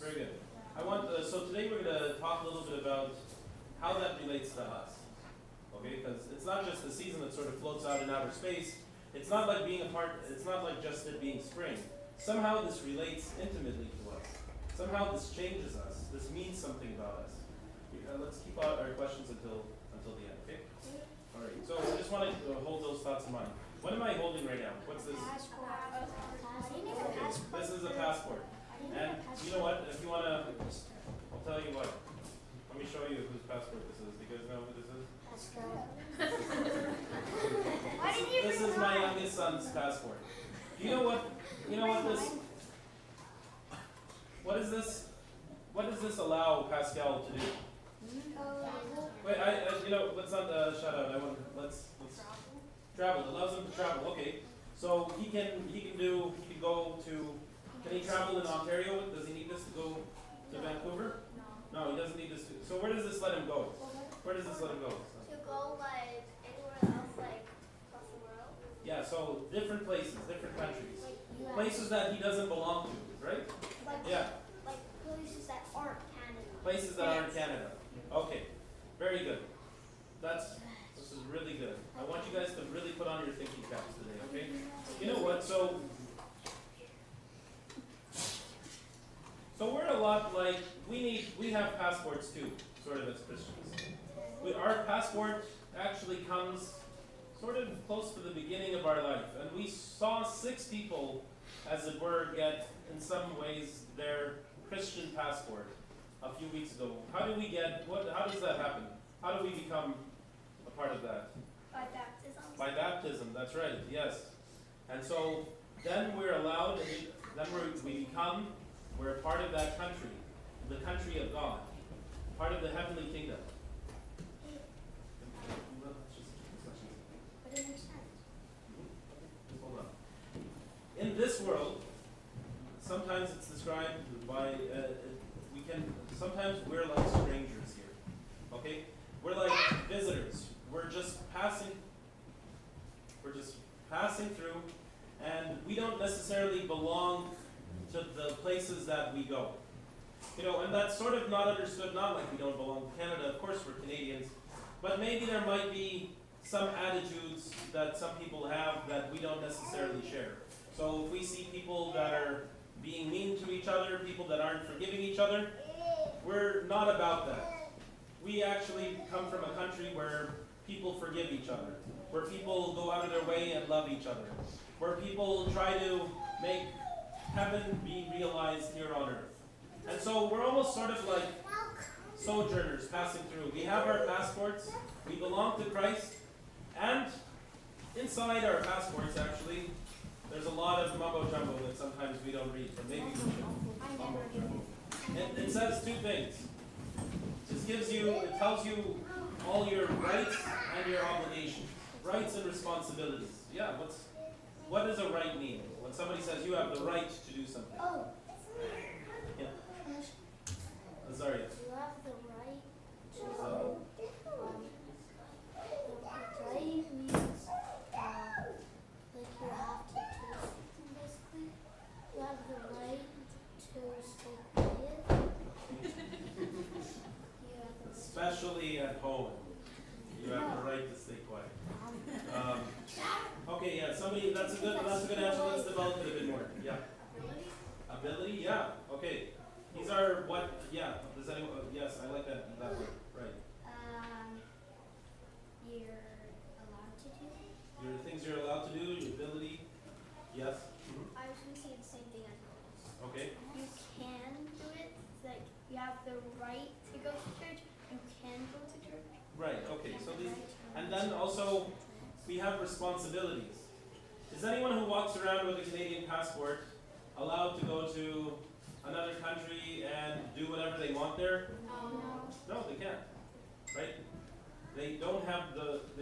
Very good. So today we're going to talk a little bit about how that relates to us. Okay, because it's not just the season that sort of floats out in outer space. It's not like it's not like just it being spring. Somehow this relates intimately to us. Somehow this changes us. This means something about us. Let's keep our questions until the end, okay? All right, so I just want to hold those thoughts in mind. What am I holding right now? What's this? Okay, this is a passport. And you know what? If you want to, I'll tell you what. Let me show you whose passport this is. Do you guys know who this is? This is my youngest son's passport. Do you know what? You know what this? What is this? What does this allow Pascal to do? Wait, let's not shout out. Let's travel. It allows him to travel. Okay, so he can go to. Can he travel in Ontario? Does he need this to go to Vancouver? No, he doesn't need this to. So where does this let him go? Where does this let him go? To go like anywhere else, like across the world. Yeah, so different places, different countries, places that he doesn't belong to, right? Yeah. Like places that aren't Canada. Places that aren't Canada. Okay, very good. This is really good. I want you guys to really put on your thinking caps today, okay? You know what? So we're a lot like we have passports too, sort of as Christians. Our passport actually comes sort of close to the beginning of our life, and we saw 6 people, as it were, get in some ways their Christian passport a few weeks ago. How does that happen? How do we become a part of that? By baptism. By baptism, that's right, yes. And so then we're allowed, we're a part of that country, the country of God, part of the heavenly kingdom. But it makes sense. Hold on. In this world, sometimes it's described by, sometimes we're like strangers here, okay? We're like visitors. We're just passing through, and we don't necessarily belong to the places that we go. And that's sort of not understood, not like we don't belong to Canada, of course we're Canadians, but maybe there might be some attitudes that some people have that we don't necessarily share. So if we see people that are being mean to each other, people that aren't forgiving each other, we're not about that. We actually come from a country where people forgive each other, where people go out of their way and love each other, where people try to make heaven be realized here on earth. And so we're almost sort of like sojourners passing through. We have our passports, we belong to Christ, and inside our passports actually, there's a lot of mumbo-jumbo that sometimes we don't read, but maybe we should. Mumbo-jumbo. It says 2 things. It tells you all your rights and your obligations. Rights and responsibilities. Yeah, what does a right mean? When somebody says you have the right to do something. Oh. Yeah. Sorry. You have the right to the right means like you have to do something basically. You have the right to stay quiet. Especially at home. You have the right to stay quiet. Okay, yeah, that's a good answer. Let's develop it a bit more. Yeah. Ability, yeah. Okay. These are what, yeah. Does anyone, yes, I like that word. Right. You're allowed to do it? Your things you're allowed to do, your ability. Yes. I was going to say the same thing as yours. Okay. You can do it. It's like you have the right to go to church. You can go to church. Right, okay. So and then also we have responsibilities. Is anyone who walks around with a Canadian passport allowed to go to another country and do whatever they want there? No, they can't. Right? They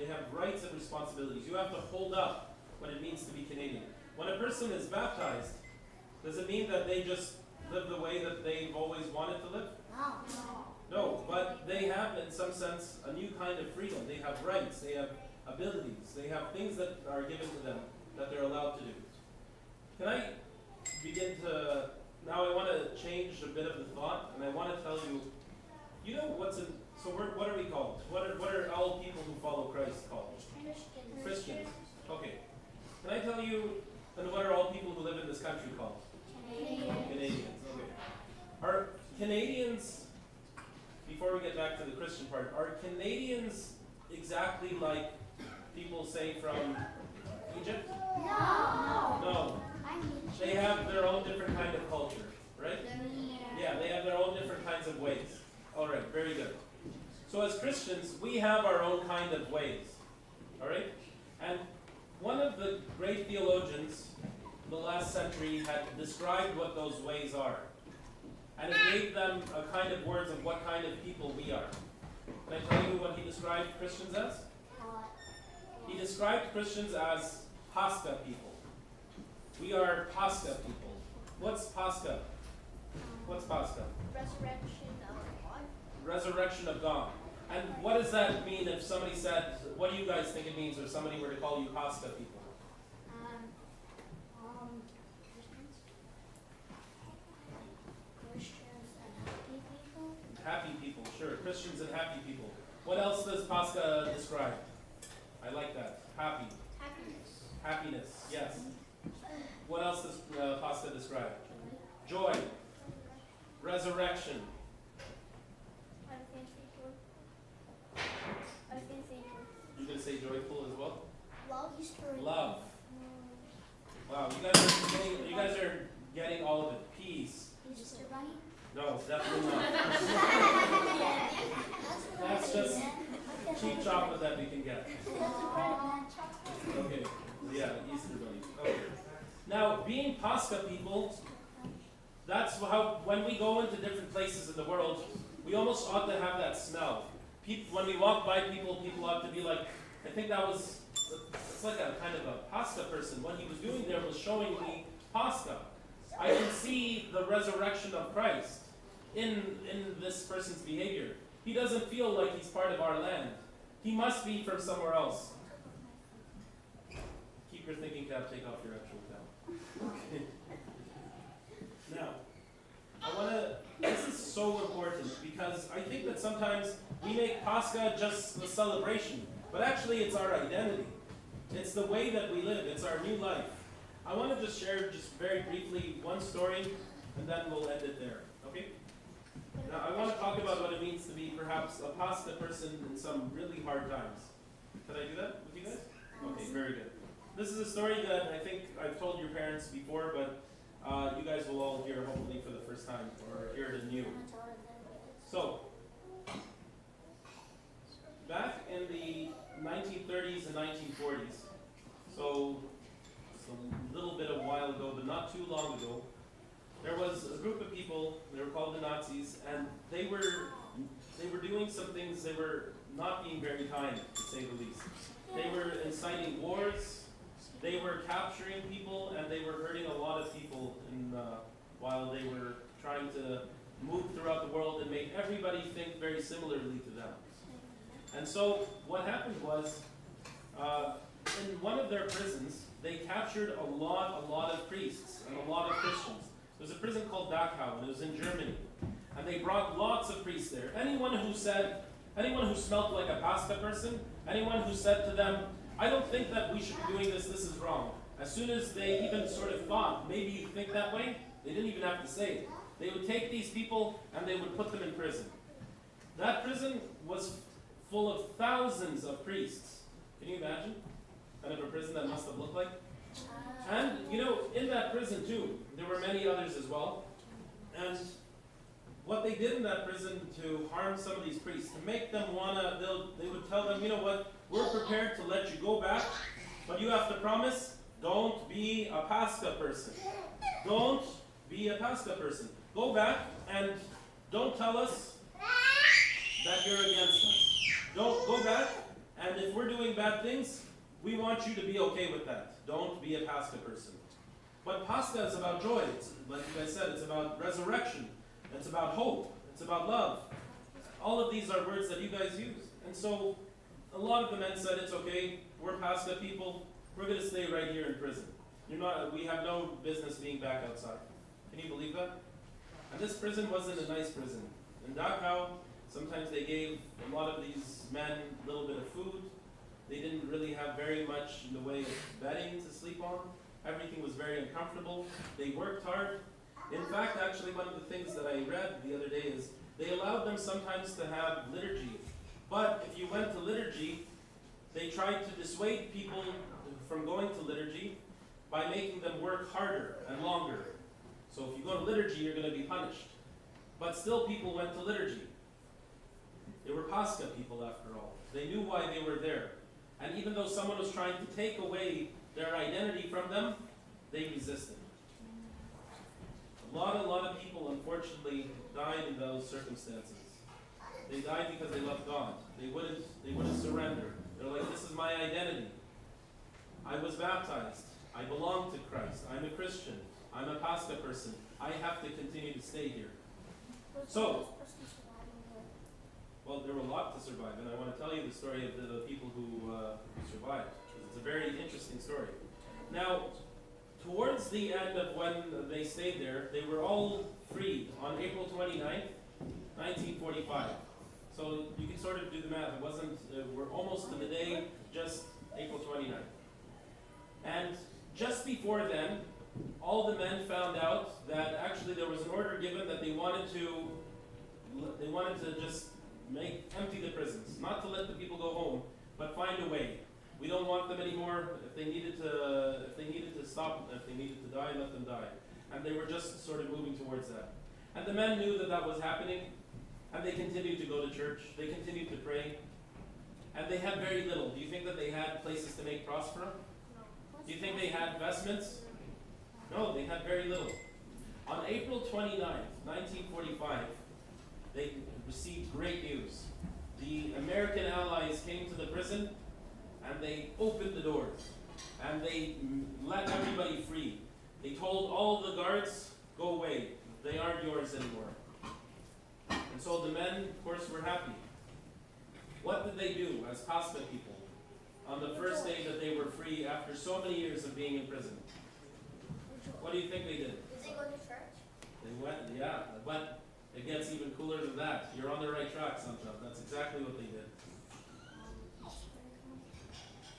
have rights and responsibilities. You have to hold up what it means to be Canadian. When a person is baptized, does it mean that they just live the way that they've always wanted to live? No, but they have, in some sense, a new kind of freedom. They have rights, they have abilities, they have things that are given to them that they're allowed to do. Can I begin to now I want to change a bit of the thought, and I want to tell you, you know what's in, so what are we called? What are all people who follow Christ called? Christians. Okay. Can I tell you, and what are all people who live in this country called? Canadians. Okay. Are Canadians, before we get back to the Christian part, are Canadians exactly like people, say, from Egypt? No. No. They have their own different kind of culture, right? Yeah, they have their own different kinds of ways. All right, very good. So as Christians, we have our own kind of ways. All right? And one of the great theologians in the last century had described what those ways are. And it gave them a kind of words of what kind of people we are. Can I tell you what he described Christians as? He described Christians as Pascha people. We are Pascha people. What's Pascha? What's Pascha? Resurrection of God. Resurrection of God. And what does that mean if somebody said, what do you guys think it means if somebody were to call you Pascha people? Christians and happy people. Happy people, sure. Christians and happy people. What else does Pascha describe? I like that. Happy. Happiness. Happiness, yes. What else does Pascha describe? Joy. Resurrection. You're going to say joyful as well? Love. Easter. Love. Wow, you guys are getting all of it. Peace. Easter bunny. No, definitely not. That's just cheap chocolate that we can get. Okay, yeah, Easter bunny. Okay. Now, being Pascha people, that's how, when we go into different places in the world, we almost ought to have that smell. When we walk by people ought to be like, I think that was, it's like a kind of a Pascha person. What he was doing there was showing me Pascha. I can see the resurrection of Christ in this person's behavior. He doesn't feel like he's part of our land. He must be from somewhere else. Keep your thinking cap, take off your actual cap. Okay. Now, this is so important because I think that sometimes we make Pascha just a celebration, but actually it's our identity. It's the way that we live. It's our new life. I want to just share just very briefly one story, and then we'll end it there. Okay? Now, I want to talk about what it means to be perhaps a Pascha person in some really hard times. Can I do that with you guys? Okay, very good. This is a story that I think I've told your parents before, but you guys will all hear hopefully for the first time, or hear it anew. So, back in the 1930s and 1940s, so it's a little bit of a while ago, but not too long ago, there was a group of people, they were called the Nazis, and they were doing some things, they were not being very kind, to say the least. They were inciting wars, they were capturing people, and they were hurting a lot of people while they were trying to move throughout the world and make everybody think very similarly to them. And so what happened was, in one of their prisons, they captured a lot of priests and a lot of Christians. There was a prison called Dachau, and it was in Germany. And they brought lots of priests there. Anyone who smelled like a Pascha person, anyone who said to them, I don't think that we should be doing this is wrong. As soon as they even sort of thought, maybe you think that way, they didn't even have to say it. They would take these people and they would put them in prison. That prison was full of thousands of priests. Can you imagine? Kind of a prison that must have looked like? And, you know, in that prison too, there were many others as well. And what they did in that prison to harm some of these priests, to make them they would tell them, you know what, we're prepared to let you go back, but you have to promise, don't be a Pascha person. Don't be a Pascha person. Go back and don't tell us that you're against us. Don't go back, and if we're doing bad things, we want you to be okay with that. Don't be a Pascha person. But Pascha is about joy. It's, like you guys said, it's about resurrection. It's about hope. It's about love. All of these are words that you guys use. And so a lot of the men said, it's okay, we're Pascha people, we're going to stay right here in prison. We have no business being back outside. Can you believe that? And this prison wasn't a nice prison. In Dachau, sometimes they gave a lot of these men a little bit of food. They didn't really have very much in the way of bedding to sleep on. Everything was very uncomfortable. They worked hard. In fact, actually, one of the things that I read the other day is they allowed them sometimes to have liturgy. But if you went to liturgy, they tried to dissuade people from going to liturgy by making them work harder and longer. So if you go to liturgy, you're going to be punished. But still people went to liturgy. They were Pascha people after all. They knew why they were there. And even though someone was trying to take away their identity from them, they resisted. A lot of people unfortunately died in those circumstances. They died because they loved God. They wouldn't surrender. They're like, this is my identity. I was baptized. I belong to Christ. I'm a Christian. I'm a Pascha person. I have to continue to stay here. So, well, there were a lot to survive, and I want to tell you the story of the people who survived, because it's a very interesting story. Now, towards the end of when they stayed there, they were all freed on April 29th, 1945. So you can sort of do the math. It wasn't, we're almost to the day, just April 29th. And just before then, all the men found out that actually there was an order given that they wanted to just empty the prisons, not to let the people go home, but find a way. We don't want them anymore. If they needed to stop, if they needed to die, let them die. And they were just sort of moving towards that. And the men knew that that was happening, and they continued to go to church. They continued to pray, and they had very little. Do you think that they had places to make prospera? Do you think they had vestments? No, they had very little. On April 29th, 1945, they received great news. The American allies came to the prison, and they opened the doors, and they let everybody free. They told all the guards, go away. They aren't yours anymore. And so the men, of course, were happy. What did they do as Pascha people on the first day that they were free after so many years of being in prison? What do you think they did? Did they go to church? They went, yeah, but it gets even cooler than that. You're on the right track, Sancha. That's exactly what they did.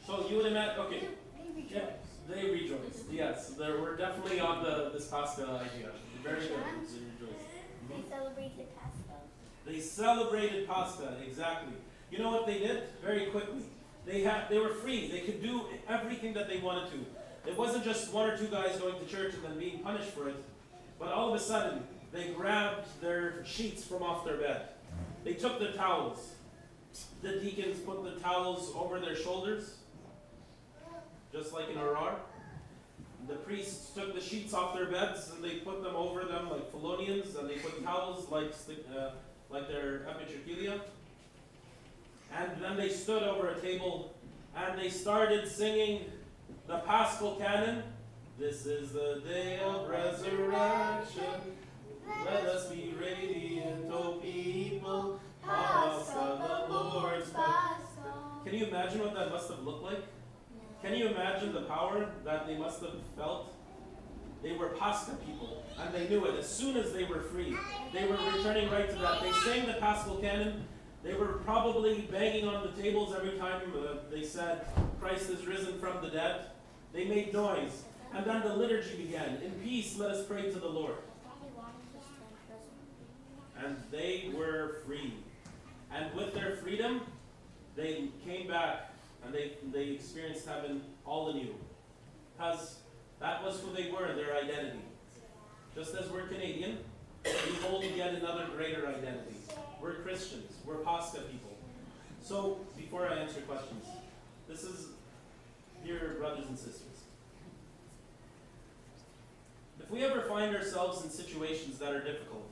So you would imagine, okay. Yeah, they rejoiced. Yes, we're definitely on this Pascha idea. Very good. They rejoiced. They celebrated Pascha. They celebrated Pascha, exactly. You know what they did? Very quickly. They were free. They could do everything that they wanted to. It wasn't just one or two guys going to church and then being punished for it. But all of a sudden, they grabbed their sheets from off their bed. They took their towels. The deacons put the towels over their shoulders, just like in Arar. The priests took the sheets off their beds and they put them over them like Phalonians, and they put towels like their epitrachelia. And then they stood over a table and they started singing the Paschal canon. This is the day of resurrection. Let us be radiant, O people. Pascha, the Lord's Pascha. Can you imagine what that must have looked like? Can you imagine the power that they must have felt? They were Pascha people, and they knew it. As soon as they were free, they were returning right to that. They sang the Paschal canon. They were probably banging on the tables every time they said, Christ is risen from the dead. They made noise. And then the liturgy began. In peace, let us pray to the Lord. And they were free. And with their freedom, they came back and they experienced heaven all anew. Because that was who they were, their identity. Just as we're Canadian, we hold yet another greater identity. We're Christians. We're Pascha people. So, before I answer questions, this is, dear brothers and sisters, if we ever find ourselves in situations that are difficult,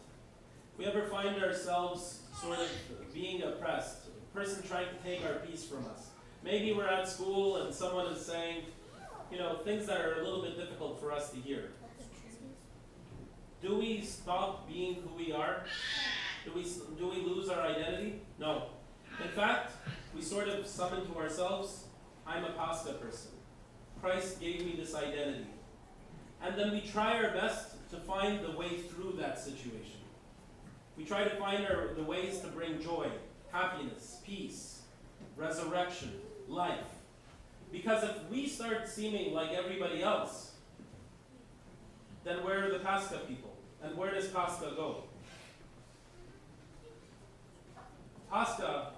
if we ever find ourselves sort of being oppressed, a person trying to take our peace from us, maybe we're at school and someone is saying, things that are a little bit difficult for us to hear. Do we stop being who we are? Do we lose our identity? No. In fact, we sort of summon to ourselves, I'm a Pascha person. Christ gave me this identity. And then we try our best to find the way through that situation. We try to find the ways to bring joy, happiness, peace, resurrection, life. Because if we start seeming like everybody else, then where are the Pascha people? And where does Pascha go? Pascha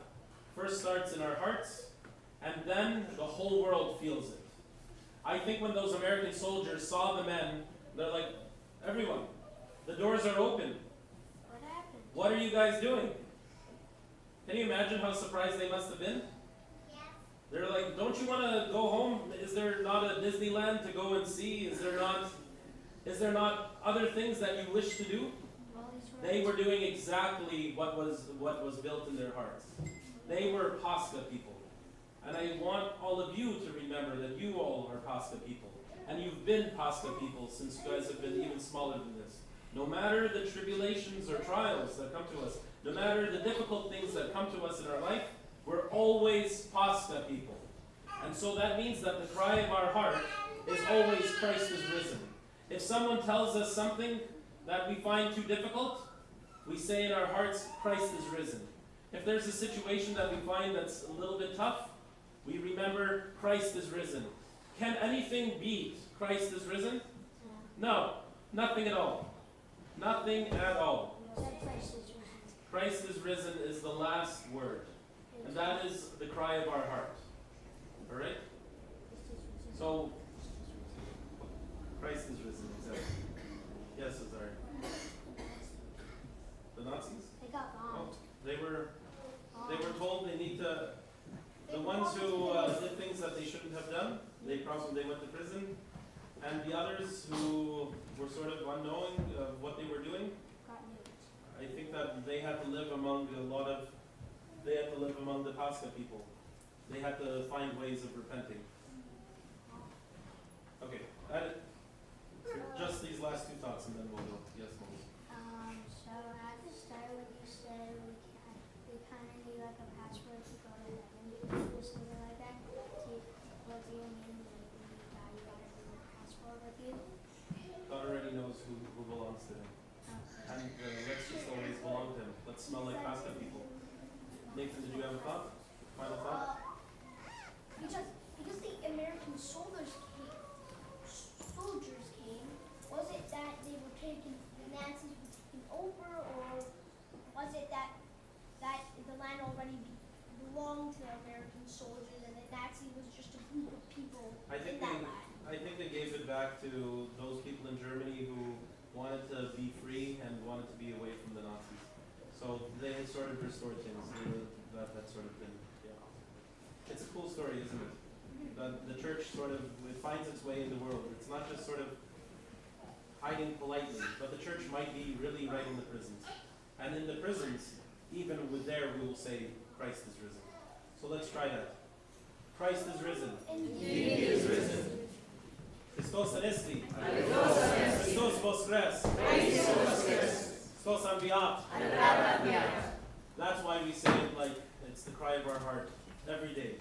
first starts in our hearts, and then the whole world feels it. I think when those American soldiers saw the men, they're like, everyone, the doors are open. What happened? What are you guys doing? Can you imagine how surprised they must have been? Yes. They're like, don't you want to go home? Is there not a Disneyland to go and see? Is there not other things that you wish to do? They were doing exactly what was built in their hearts. They were Pascha people. And I want all of you to remember that you all are Pascha people. And you've been Pascha people since you guys have been even smaller than this. No matter the tribulations or trials that come to us, no matter the difficult things that come to us in our life, we're always Pascha people. And so that means that the cry of our heart is always Christ is risen. If someone tells us something that we find too difficult, we say in our hearts, Christ is risen. If there's a situation that we find that's a little bit tough, we remember Christ is risen. Can anything beat Christ is risen? No, nothing at all. Nothing at all. Christ is risen is the last word. And that is the cry of our heart. Alright? So, Christ is risen, exactly. Yes, Azar. The Nazis? They got bombed. They were told they need to, the ones who did things that they shouldn't have done, they went to prison, and the others who were sort of unknowing of what they were doing, I think that they had to live among the Pascha people. They had to find ways of repenting. Okay, just these last two thoughts and then we'll go. Yes, Mom. So at the start when you said we kind of need like a password to go to heaven or something like that, what do you mean that you gotta bring a passport with you? God already knows who belongs to him. And let's just always belong to him. Let's smell like Pascha people. Nathan, did you have a thought? Final thought? Because the American soldiers came, was it that they were taken, the Nazis were taken over, or was it that the land already belonged to the American soldiers and the Nazi was just a group of people in that land? I think they gave it back to those people in Germany who wanted to be free and wanted to be away from the Nazis. So they had sort of restored things. That sort of thing. Yeah. It's a cool story, isn't it? The church it finds its way in the world. It's not just sort of hiding politely, but the church might be really right in the prisons. And in the prisons, even there we will say, Christ is risen. So let's try that. Christ is risen. Indeed. He is risen. Christos anesti. Christos voskres. Christos anviat. That's why we say it like it's the cry of our heart every day.